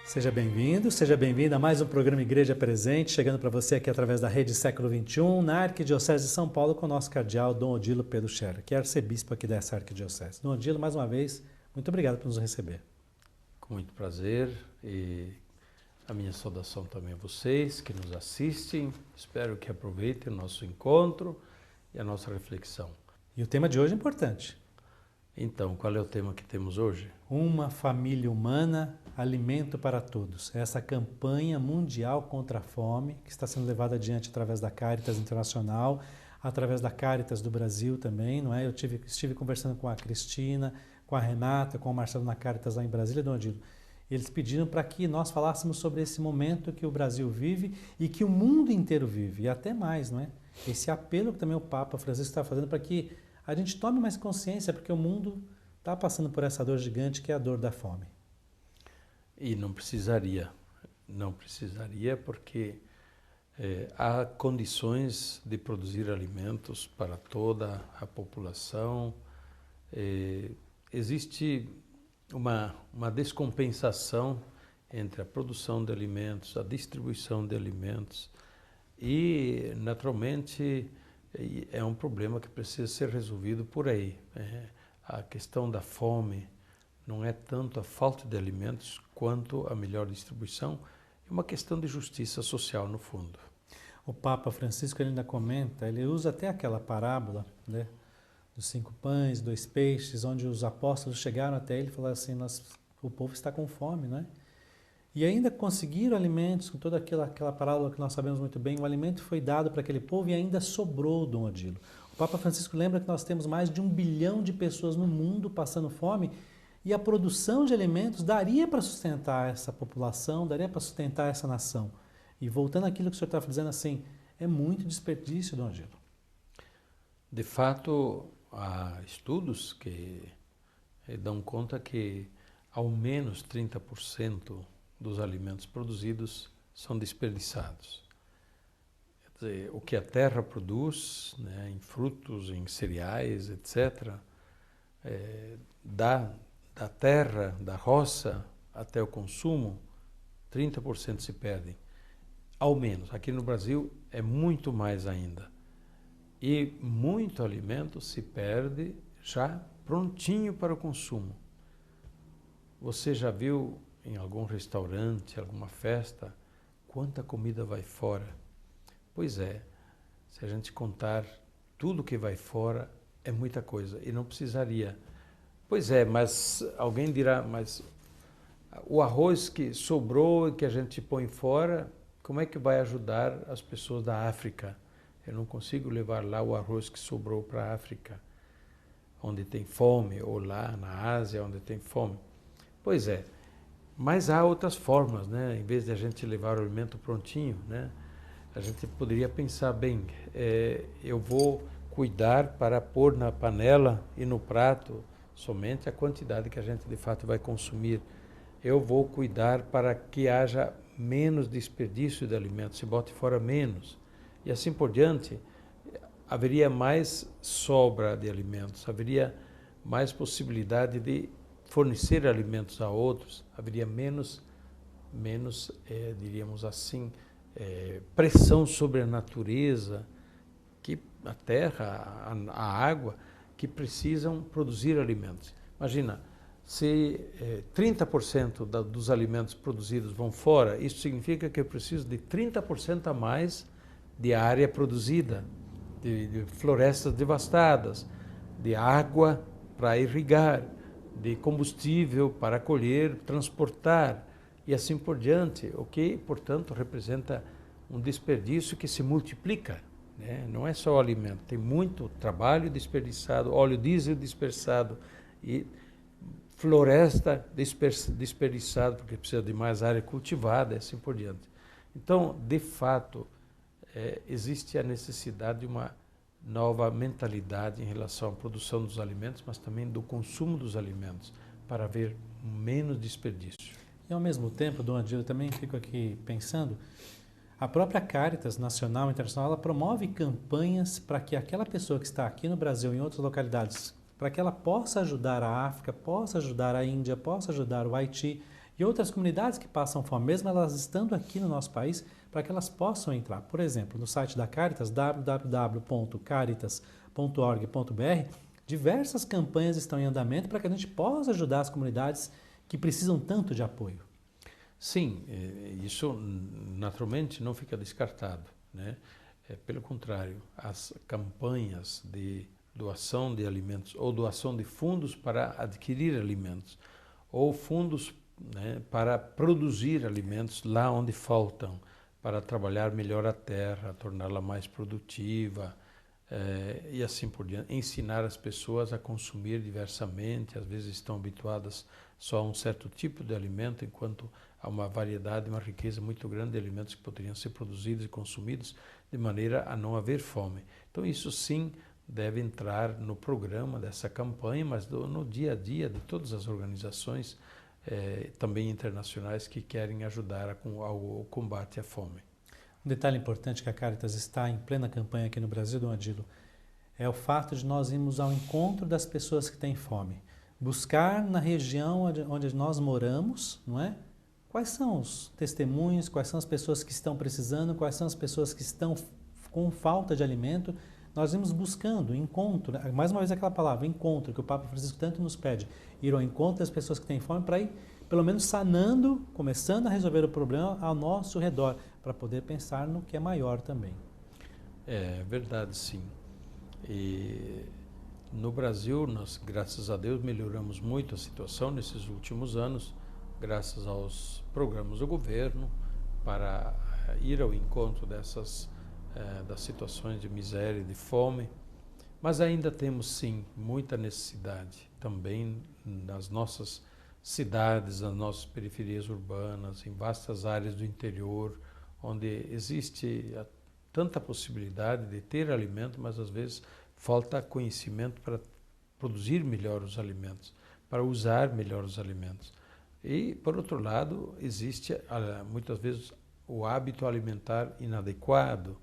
Seja bem-vindo, seja bem-vinda a mais um programa Igreja Presente, chegando para você aqui através da Rede Século XXI, na Arquidiocese de São Paulo, com o nosso cardeal Dom Odilo Pedro Scherer, que é arcebispo aqui dessa arquidiocese. Dom Odilo, mais uma vez, muito obrigado por nos receber. Com muito prazer e a minha saudação também a vocês que nos assistem. Espero que aproveitem o nosso encontro e a nossa reflexão. E o tema de hoje é importante. Então, qual é o tema que temos hoje? Uma família humana, alimento para todos. Essa campanha mundial contra a fome, que está sendo levada adiante através da Caritas Internacional, através da Caritas do Brasil também, não é? Eu estive conversando com a Cristina, com a Renata, com o Marcelo na Caritas lá em Brasília, Dom Odilo. Eles pediram para que nós falássemos sobre esse momento que o Brasil vive e que o mundo inteiro vive, e até mais, não é? Esse apelo que também o Papa Francisco está fazendo para que a gente tome mais consciência, porque o mundo está passando por essa dor gigante que é a dor da fome. E não precisaria porque há condições de produzir alimentos para toda a população. Existe uma descompensação entre a produção de alimentos, a distribuição de alimentos e, naturalmente, é um problema que precisa ser resolvido por aí. A questão da fome não é tanto a falta de alimentos quanto a melhor distribuição, é uma questão de justiça social no fundo. O Papa Francisco ele ainda comenta, ele usa até aquela parábola, né, dos 5 pães, 2 peixes, onde os apóstolos chegaram até ele e falaram assim, o povo está com fome, não é? E ainda conseguiram alimentos, com toda aquela parábola que nós sabemos muito bem, o alimento foi dado para aquele povo e ainda sobrou, Dom Odilo. O Papa Francisco lembra que nós temos mais de 1 bilhão de pessoas no mundo passando fome e a produção de alimentos daria para sustentar essa população, daria para sustentar essa nação. E voltando àquilo que o senhor estava dizendo assim, é muito desperdício, Dom Odilo. De fato, há estudos que dão conta que ao menos 30% dos alimentos produzidos são desperdiçados. Quer dizer, o que a terra produz, né, em frutos, em cereais, etc., da terra, da roça até o consumo, 30% se perdem. Ao menos. Aqui no Brasil é muito mais ainda. E muito alimento se perde já prontinho para o consumo. Você já viu em algum restaurante, alguma festa, quanta comida vai fora? Pois é, se a gente contar tudo que vai fora, é muita coisa e não precisaria. Pois é, mas alguém dirá, mas o arroz que sobrou e que a gente põe fora, como é que vai ajudar as pessoas da África? Eu não consigo levar lá o arroz que sobrou para a África, onde tem fome, ou lá na Ásia, onde tem fome. Pois é, mas há outras formas, né? Em vez de a gente levar o alimento prontinho, né? A gente poderia pensar, bem, eu vou cuidar para pôr na panela e no prato somente a quantidade que a gente de fato vai consumir. Eu vou cuidar para que haja menos desperdício de alimentos, se bote fora menos. E assim por diante, haveria mais sobra de alimentos, haveria mais possibilidade de fornecer alimentos a outros, haveria menos diríamos assim, pressão sobre a natureza, que a terra, a água, que precisam produzir alimentos. Imagina, se 30% dos alimentos produzidos vão fora, isso significa que eu preciso de 30% a mais de área produzida, de florestas devastadas, de água para irrigar, de combustível para colher, transportar e assim por diante, o que, portanto, representa um desperdício que se multiplica, né? Não é só o alimento, tem muito trabalho desperdiçado, óleo diesel dispersado e floresta desperdiçada, porque precisa de mais área cultivada e assim por diante. Então, de fato, existe a necessidade de uma nova mentalidade em relação à produção dos alimentos, mas também do consumo dos alimentos, para haver menos desperdício. E ao mesmo tempo, Dom Odilo, eu também fico aqui pensando, a própria Caritas Nacional e Internacional, ela promove campanhas para que aquela pessoa que está aqui no Brasil e em outras localidades, para que ela possa ajudar a África, possa ajudar a Índia, possa ajudar o Haiti. e outras comunidades que passam fome, mesmo elas estando aqui no nosso país, para que elas possam entrar. Por exemplo, no site da Caritas, www.caritas.org.br, diversas campanhas estão em andamento para que a gente possa ajudar as comunidades que precisam tanto de apoio. Sim, isso naturalmente não fica descartado, né? Pelo contrário, as campanhas de doação de alimentos ou doação de fundos para adquirir alimentos ou fundos, né, para produzir alimentos lá onde faltam, para trabalhar melhor a terra, torná-la mais produtiva, e assim por diante. Ensinar as pessoas a consumir diversamente, às vezes estão habituadas só a um certo tipo de alimento, enquanto há uma variedade, uma riqueza muito grande de alimentos que poderiam ser produzidos e consumidos de maneira a não haver fome. Então isso sim deve entrar no programa dessa campanha, mas no dia a dia de todas as organizações, também internacionais, que querem ajudar ao combate à fome. Um detalhe importante que a Caritas está em plena campanha aqui no Brasil, Dom Adilo, é o fato de nós irmos ao encontro das pessoas que têm fome. Buscar na região onde nós moramos, não é? Quais são os testemunhos, quais são as pessoas que estão precisando, quais são as pessoas que estão com falta de alimento. Nós vamos buscando encontro, mais uma vez aquela palavra, encontro, que o Papa Francisco tanto nos pede, ir ao encontro das pessoas que têm fome para ir, pelo menos sanando, começando a resolver o problema ao nosso redor, para poder pensar no que é maior também. É verdade, sim. E no Brasil, nós, graças a Deus, melhoramos muito a situação nesses últimos anos, graças aos programas do governo, para ir ao encontro das situações de miséria e de fome. Mas ainda temos, sim, muita necessidade também nas nossas cidades, nas nossas periferias urbanas, em vastas áreas do interior, onde existe tanta possibilidade de ter alimento, mas às vezes falta conhecimento para produzir melhor os alimentos, para usar melhor os alimentos. E, por outro lado, existe muitas vezes o hábito alimentar inadequado,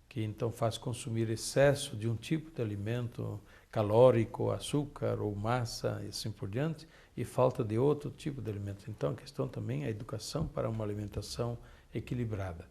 que então faz consumir excesso de um tipo de alimento calórico, açúcar ou massa e assim por diante, e falta de outro tipo de alimento. Então a questão também é a educação para uma alimentação equilibrada.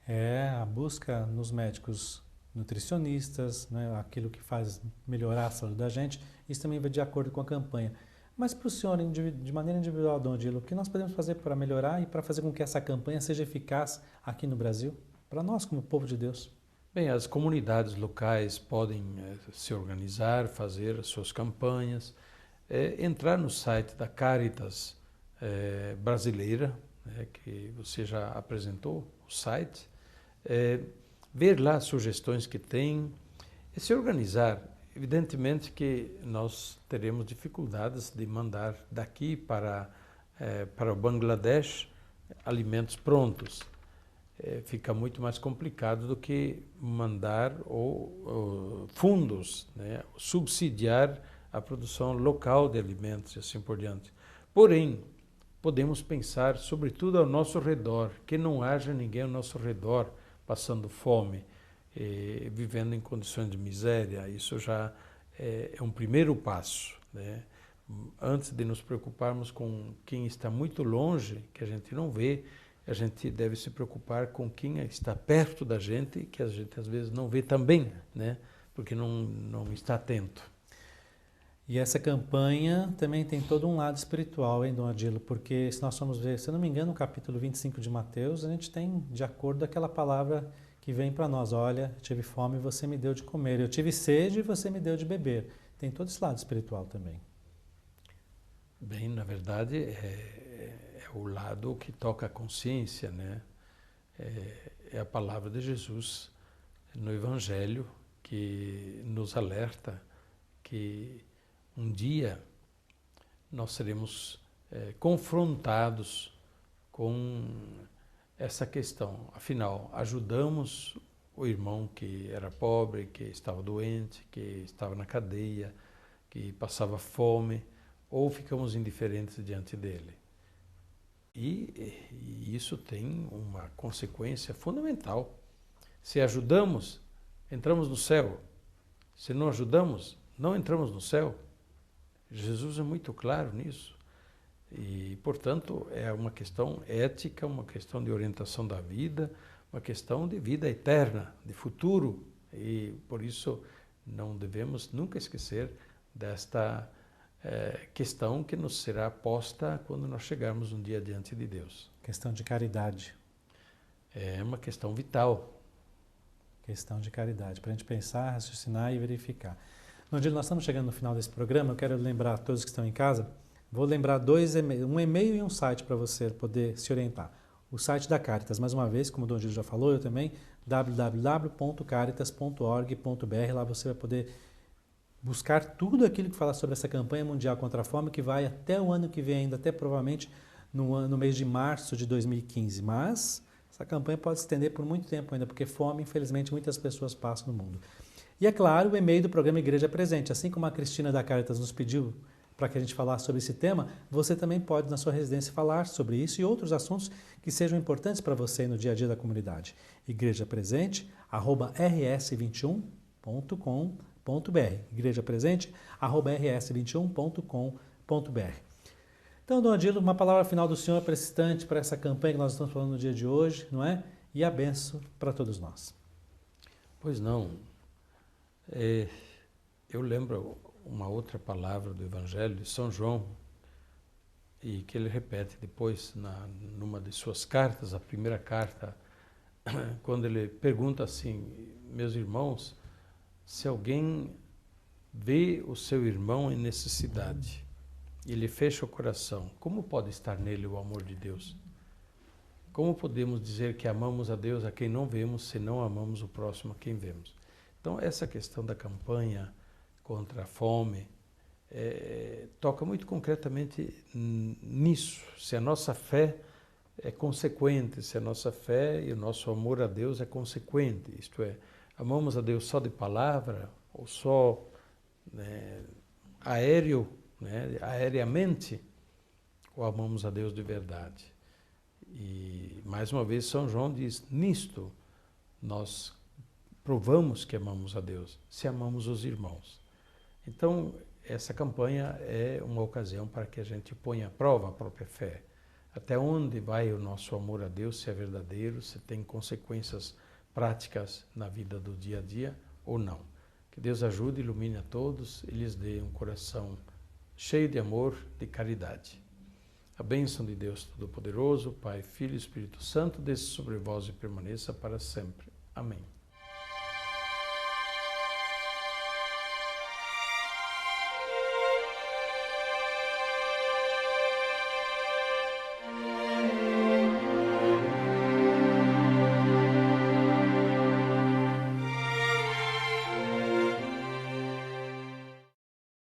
É a busca nos médicos nutricionistas, né, aquilo que faz melhorar a saúde da gente, isso também vai de acordo com a campanha. Mas para o senhor, de maneira individual, Dom Adilo, o que nós podemos fazer para melhorar e para fazer com que essa campanha seja eficaz aqui no Brasil, para nós como povo de Deus? Bem, as comunidades locais podem se organizar, fazer as suas campanhas, entrar no site da Caritas brasileira, né, que você já apresentou, o site, ver lá as sugestões que tem e se organizar. Evidentemente que nós teremos dificuldades de mandar daqui para o Bangladesh alimentos prontos. Fica muito mais complicado do que mandar fundos, né, subsidiar a produção local de alimentos e assim por diante. Porém, podemos pensar sobretudo ao nosso redor, que não haja ninguém ao nosso redor passando fome, vivendo em condições de miséria. Isso já é um primeiro passo, né? Antes de nos preocuparmos com quem está muito longe, que a gente não vê, a gente deve se preocupar com quem está perto da gente, que a gente às vezes não vê também, né? Porque não está atento. E essa campanha também tem todo um lado espiritual, hein, Dom Adilo? Porque se nós formos ver, se eu não me engano, no capítulo 25 de Mateus, a gente tem de acordo aquela palavra que vem para nós: olha, eu tive fome e você me deu de comer, eu tive sede e você me deu de beber. Tem todo esse lado espiritual também. Bem, na verdade, é o lado que toca a consciência, né? É a palavra de Jesus no Evangelho que nos alerta que um dia nós seremos confrontados com essa questão. Afinal, ajudamos o irmão que era pobre, que estava doente, que estava na cadeia, que passava fome, ou ficamos indiferentes diante dele? E isso tem uma consequência fundamental. Se ajudamos, entramos no céu. Se não ajudamos, não entramos no céu. Jesus é muito claro nisso. E portanto, é uma questão ética, uma questão de orientação da vida, uma questão de vida eterna, de futuro. E, por isso, não devemos nunca esquecer desta questão que nos será posta quando nós chegarmos um dia diante de Deus. Questão de caridade. É uma questão vital. Questão de caridade, para a gente pensar, raciocinar e verificar. Nondilo, nós estamos chegando no final desse programa, eu quero lembrar a todos que estão em casa, vou lembrar um e-mail e um site para você poder se orientar. O site da Caritas, mais uma vez, como o Nondilo já falou, eu também, www.caritas.org.br, lá você vai poder buscar tudo aquilo que fala sobre essa campanha mundial contra a fome, que vai até o ano que vem ainda, até provavelmente no mês de março de 2015, mas essa campanha pode se estender por muito tempo ainda, porque fome, infelizmente, muitas pessoas passam no mundo. E é claro, o e-mail do programa Igreja Presente. Assim como a Cristina da Caritas nos pediu para que a gente falasse sobre esse tema, você também pode, na sua residência, falar sobre isso e outros assuntos que sejam importantes para você no dia a dia da comunidade. igrejapresente@rs21.com.br igrejapresente@rs21.com.br. Então, Dom Adilo, uma palavra final do Senhor para esse instante, para essa campanha que nós estamos falando no dia de hoje, não é? E a benção para todos nós. Pois não. Eu lembro uma outra palavra do Evangelho de São João, e que ele repete depois numa de suas cartas, a primeira carta, quando ele pergunta assim: meus irmãos, se alguém vê o seu irmão em necessidade e ele fecha o coração, como pode estar nele o amor de Deus? Como podemos dizer que amamos a Deus a quem não vemos, se não amamos o próximo a quem vemos? Então, essa questão da campanha contra a fome toca muito concretamente nisso. Se a nossa fé é consequente, se a nossa fé e o nosso amor a Deus é consequente, isto é, amamos a Deus só de palavra ou só aéreamente, ou amamos a Deus de verdade? E, mais uma vez, São João diz, nisto nós provamos que amamos a Deus, se amamos os irmãos. Então, essa campanha é uma ocasião para que a gente ponha à prova a própria fé. Até onde vai o nosso amor a Deus, se é verdadeiro, se tem consequências práticas na vida do dia a dia ou não. Que Deus ajude, ilumine a todos e lhes dê um coração cheio de amor, de caridade. A bênção de Deus Todo-Poderoso, Pai, Filho e Espírito Santo, desça sobre vós e permaneça para sempre. Amém.